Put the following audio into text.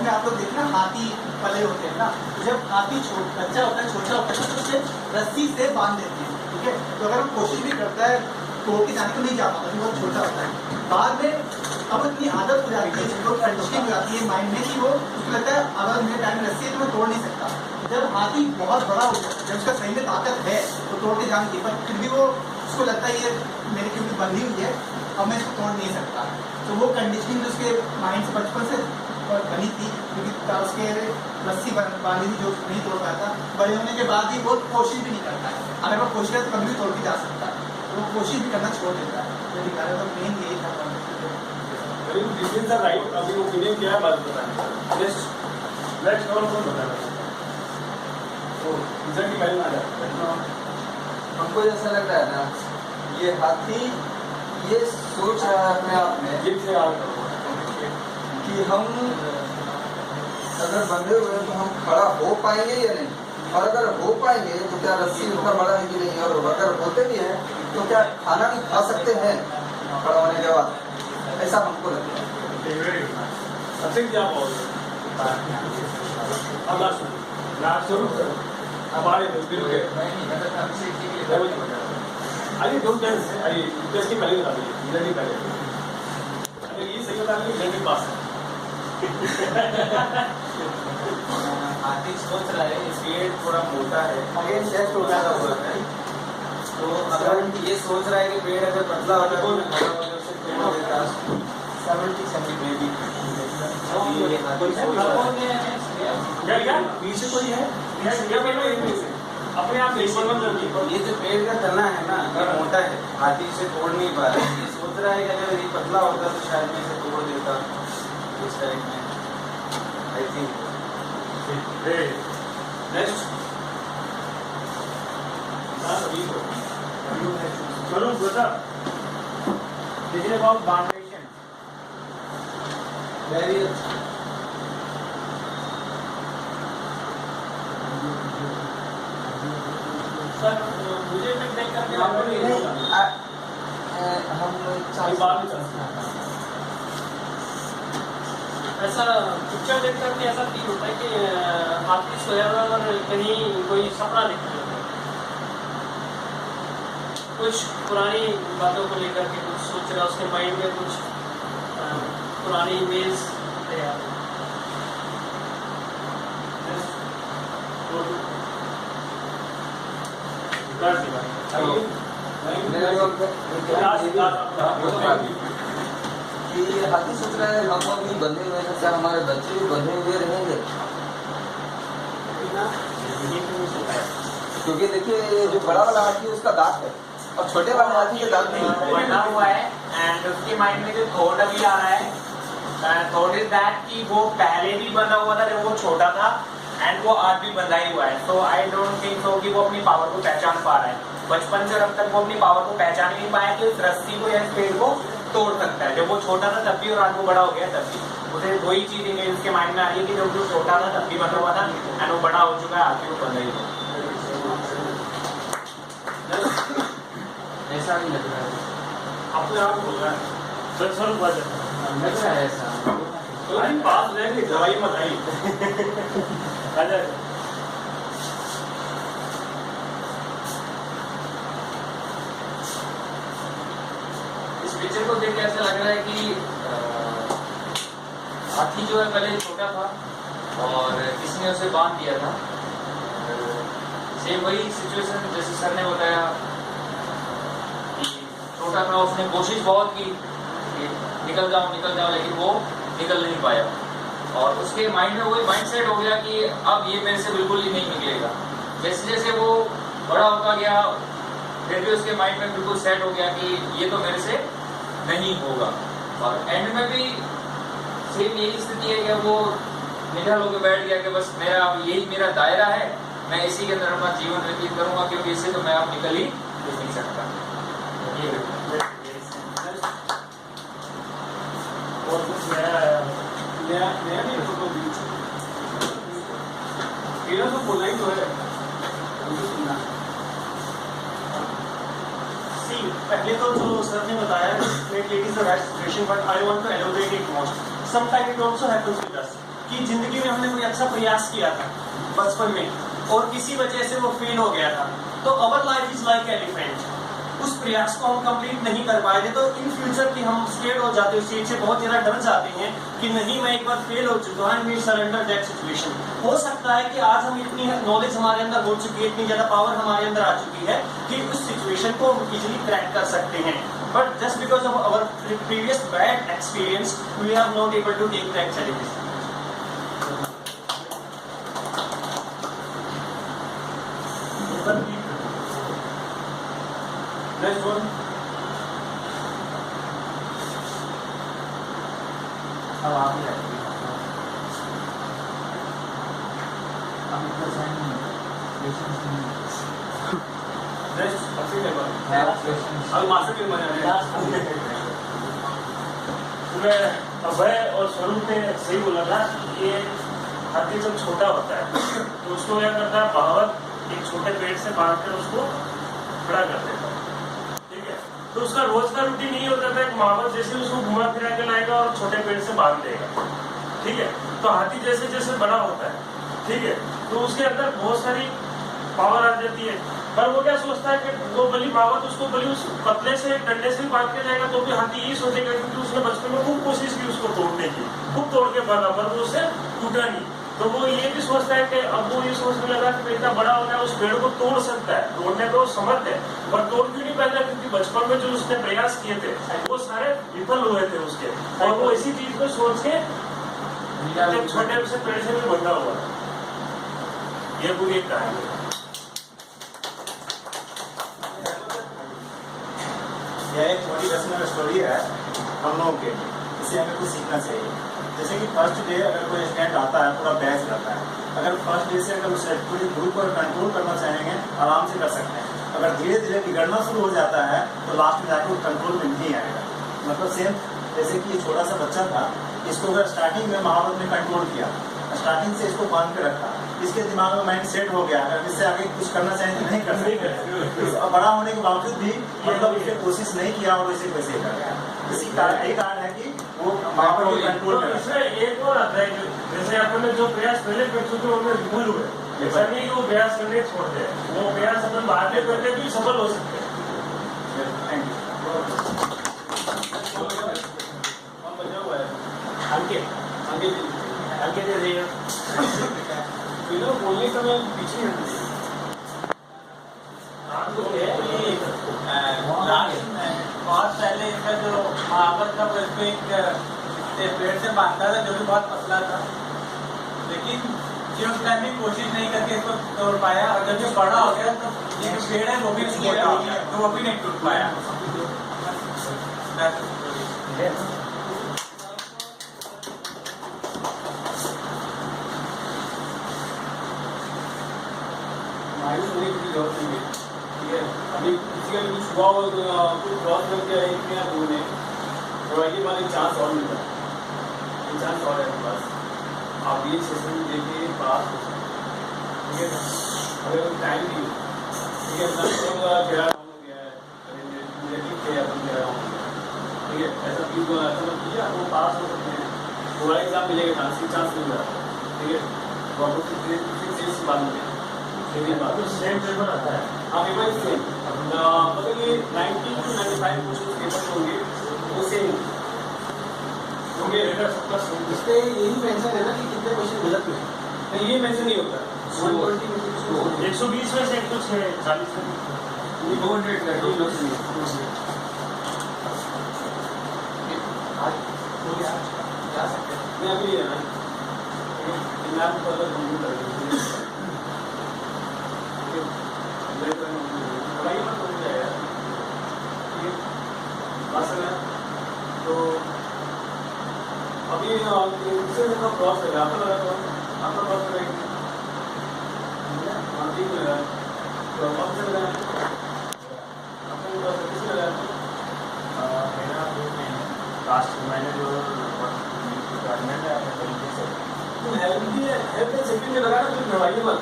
में आप लोग देखना हाथी पले होते हैं ना, जब हाथी बच्चा होता है, छोटा होता है, तो उसे रस्सी से बांध देते हैं, ठीक है। तो अगर वो कोशिश भी करता है तोड़ के जाने को नहीं जा पाता, बहुत छोटा होता है। बाद में अब इतनी आदत हो जाती है, जिनको कंडीशनिंग हो जाती है माइंड में कि वो उसको लगता है अगर मेरे टाइम में रस्सी है तो मैं तोड़ नहीं सकता। जब हाथी बहुत बड़ा हो जाए, जब उसका सही में ताकत है तो तोड़ के जाने की, पर फिर भी वो उसको लगता है ये मेरी क्योंकि बंधी हुई है, अब मैं इसको तोड़ नहीं सकता। तो वो कंडीशनिंग उसके माइंड से बचपन से बनी थी, क्योंकि उसके रस्सी बांधी थी जो नहीं तोड़ पाता, बड़े होने के बाद भी वो कोशिश भी नहीं करता है। अगर वो कोशिश करे तो कभी भी तोड़ के जा सकता है, तो वो कोशिश भी करना छोड़ देता है। तो निकाला तो मेन यही था। राइट, अभी ओपिनियन क्या है बात बताना। लेट्स कौन कौन बताना रिजल्ट पहले आ जाता। हमको ऐसा लग रहा है ना, ये हाथी ये सोच रहा है अपने आप में कि हम अगर बंधे हुए हैं तो हम खड़ा हो पाएंगे या नहीं, और अगर हो पाएंगे तो क्या रस्सी ऊपर बड़ा है कि नहीं, और अगर होते भी हैं तो क्या खाना भी खा सकते हैं खड़ा होने के बाद, ऐसा हमको लगता है। क्या हमारे अरे दो अरे पहले बता दीजिए पहले, अगर ये सही बता दीजिए रिजल्ट पास हाथी सोच रहा है पेड़ थोड़ा मोटा है, अगेन टेस्ट हो रहा है, तो अगर ये सोच रहा है कि पेड़ अगर पतला होता तो उसे तोड़ देता 70 सेंटीमीटर पीछे कोई है अपने आप ये जो पेड़ का तना है ना, ये मोटा है, हाथी से तोड़ नहीं पा रहा है। ये सोच रहा है कि अगर ये पतला होता तो शायद मैं इसे तोड़ देता इस टाइप में, आई थिंक। नेक्स्ट करूँ बता This is about foundation. Very sir मुझे तक देख करके हम ऐसा पिक्चर देख करके ऐसा फील होता है कि आपकी सोया और कहीं कोई सपना दिख रहा है, कुछ पुरानी बातों को लेकर के कुछ सोच रहा है, उसके माइंड में कुछ पुरानी इमेज है। ये हाथी सोच रहा है हम अभी बंधे हुए हैं, क्या हमारे बच्चे भी बंधे हुए रहेंगे? क्योंकि देखिए ये जो बड़ा वाला हाथी उसका दांत है और छोटे वाले हाथी के दांत नहीं बना हुआ है, एंड उसके माइंड में जो थॉट अभी आ रहा है, थॉट इज दैट कि वो पहले भी बंधा हुआ था जब वो छोटा था, एंड वो आज भी बंधा ही हुआ है। सो आई डोंट थिंक सो कि वो अपनी पावर को पहचान पा रहा है। बचपन से अब तक वो अपनी पावर को पहचान नहीं पाया कि उस रस्सी को या इस पेड़ को तोड़ सकता है। जब वो छोटा था तब भी और आज वो बड़ा हो गया तब भी, उसे वही चीज इमेज उसके माइंड में आ रही है कि जब वो छोटा था तब भी बंधा हुआ था, एंड वो बड़ा हो चुका है, आज भी वो बंधा ही हुआ। ऐसा नहीं लग रहा है, अपने आप बोल रहा है सर लग रहा है ऐसा। तो पास रह गई दवाई मत आई इस पिक्चर को देख के ऐसा लग रहा है कि हाथी जो है पहले छोटा था और किसी ने उसे बांध दिया था। सेम वही सिचुएशन जैसे सर ने बताया कि छोटा था, उसने कोशिश बहुत की कि निकल जाऊं, लेकिन वो निकल नहीं पाया, और उसके माइंड में वही माइंड सेट हो गया कि अब ये मेरे से बिल्कुल ही नहीं निकलेगा। जैसे जैसे वो बड़ा होता गया, फिर भी उसके माइंड में बिल्कुल सेट हो गया कि ये तो मेरे से नहीं होगा, और एंड में भी सेम यही स्थिति है कि वो निडर होकर बैठ गया कि बस मेरा यही मेरा दायरा है, मैं इसी के अंदर अपना जीवन व्यतीत करूंगा, क्योंकि इससे तो मैं अब निकल ही नहीं सकता। और कुछ नया नहीं फोटो बीच मेरा तो बोला ही तो है। पहले तो जो सर ने बताया it is the right situation, but I want to elaborate it more. Sometime it also happens with us कि जिंदगी में हमने कोई अच्छा प्रयास किया था बचपन में और किसी वजह से वो फेल हो गया था, तो our life is like elephant. उस प्रयास को हम कंप्लीट नहीं कर पाए थे तो इन फ्यूचर की हम स्केर्ड हो जाते हैं, उस चीज से बहुत ज्यादा डर जाते हैं कि नहीं मैं एक बार फेल हो चुका हूं, वी सरेंडर दैट सिचुएशन। हो सकता है कि आज हम इतनी नॉलेज हमारे अंदर हो चुकी है, इतनी ज्यादा पावर हमारे अंदर आ चुकी है कि उस सिचुएशन को हम इजीली क्रैक कर सकते हैं, but just because of our previous bad experience we are not able to take that challenges. Next one. अब आप ही आइए। हम इतना सहन नहीं है, पेशेंस नहीं है। Next, Akshay Kumar. Have patience. अब मास्टर के मजा मैं अभय और स्वरूप ने सही बोला था। ये हाथी जब छोटा होता है तो उसको क्या करता है, बहावत एक छोटे पेड़ से बांध कर उसको खड़ा कर देता है, ठीक है। तो उसका रोज का रूटीन यही होता था, एक महावत जैसे उसको घुमा फिरा के लाएगा और छोटे पेड़ से बांध देगा, ठीक है। तो हाथी जैसे जैसे बड़ा होता है, ठीक है, तो उसके अंदर बहुत सारी पावर आ जाती है, पर वो क्या सोचता है कि वो बली महावत उसको बली उस पतले से डंडे से बांध के जाएगा तो भी हाथी यही सोचेगा, क्योंकि उसने बचपन में खूब कोशिश की उसको तोड़ने की, खूब तोड़ के भागा पर वो उससे टूटा नहीं। तो वो ये भी सोचता है कि अब वो ये सोचने लगा कि मैं इतना बड़ा हो गया, उस पेड़ को तोड़ सकता है, तोड़ने को समर्थ है, पर तोड़ क्यों नहीं पाता, क्योंकि बचपन में जो उसने प्रयास किए थे वो सारे विफल हुए थे उसके, और वो इसी चीज को सोच के छोटे से पेड़ से भी बंधा हुआ। ये पूरी एक कहानी है। यह एक मोटिवेशनल स्टोरी है हम लोगों के, इसे हमें कुछ सीखना चाहिए। जैसे कि फर्स्ट डे अगर कोई स्टूडेंट आता है, पूरा बैच करता है, अगर फर्स्ट डे से अगर उस पूरी ग्रुप को कंट्रोल करना चाहेंगे आराम से कर सकते हैं। अगर धीरे धीरे बिगड़ना शुरू हो जाता है तो लास्ट में जाकर कंट्रोल में नहीं आएगा। मतलब सेम जैसे कि छोटा सा बच्चा था, इसको अगर स्टार्टिंग में महावत ने कंट्रोल किया, स्टार्टिंग से इसको बांध के रखा, इसके दिमाग में माइंड सेट हो गया, अगर इससे आगे कुछ करना चाहें तो नहीं कर सकते। बड़ा होने के बावजूद भी मतलब उसने कोशिश नहीं किया और इसे कैसे कर गया। इसी कारण यही कारण है कि वो महावत को कंट्रोल कर रहा है। एक और आता है कि जैसे अपने जो प्रयास पहले कर चुके हैं उनमें विफल हुए, ऐसा नहीं कि वो प्रयास करने छोड़ दे, वो प्रयास अपन बाद में करके भी सफल हो सकते हैं। Thank you. अंकित बोलने का मैं पीछे बहुत पहले इसका जो महावत था वो इसको एक पेड़ से बांधता था जो कि बहुत पतला था, लेकिन ये उस टाइम भी कोशिश नहीं करके इसको तोड़ पाया, और जब ये बड़ा हो गया तो ये जो पेड़ है वो भी मोटा हो गया तो वो भी नहीं टूट पाया। मायूस होने की जरूरत नहीं है, ठीक है। अभी किसी का भी कुछ हुआ हो तो कुछ क्रॉस करके एक या दो ने थोड़ा ये वाले चांस और मिलता है, ये चांस और है आपके पास, आप ये सेशन देखिए पास हो सकते, ठीक है। अगर टाइम नहीं, ठीक है, अपना टेढ़ा हो गया है, नेगेटिव थे अपन टेढ़ा हो गया, ठीक है, ऐसा चीज को ऐसा मत कीजिए, आप वो पास हो सकते हैं, थोड़ा एग्जाम मिलेगा, चांस मिल रहा है, ठीक है। तो आपको फिर से बात में सेम पेपर आता है। हाँ पेपर सेम, मतलब ये 90 to 95 क्वेश्चन पेपर होंगे वो सेम होंगे। इस पे यही मेंशन है ना कि कितने क्वेश्चन गलत हुए, नहीं ये मेंशन नहीं होता। 120 में से कुछ है 40 में 200 का 200 जा सकते हैं। मैं अभी है ना मैं आपको पता कंप्यूटर कर दूँगा, तो अभी क्रॉस करेगा आपको लगा तो आपका क्रॉस करेगा ठीक लगा तो कब से लगा आपको किस लगा मेरा लास्ट मैंने जो डिपार्टमेंट है हेल्थ सेक्टर में लगा ना, तो दवाइयाँ मत